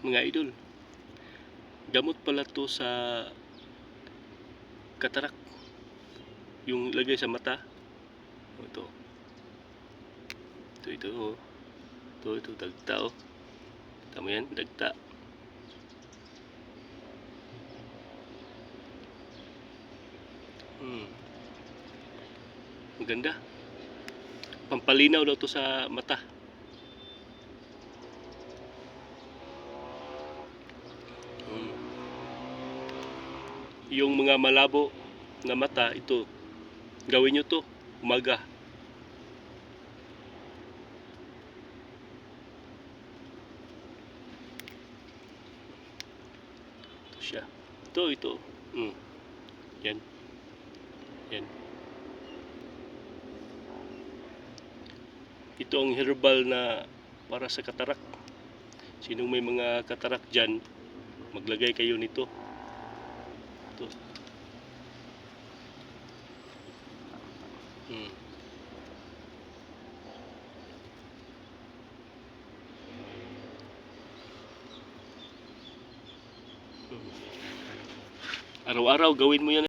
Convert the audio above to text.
mga idol. Gamot pala to sa katarak. Yung lagay sa mata. Ito. Ito. Ito, dagta oh. Tama yan, dagta. Maganda. Pampalinaw daw to sa mata. Yung mga malabo na mata, ito, gawin nyo to umaga. Ito siya. Ito. Yan. Ito ang herbal na para sa katarak. Sinong may mga katarak dyan, maglagay kayo nito. Ito. Araw-araw gawin mo yan.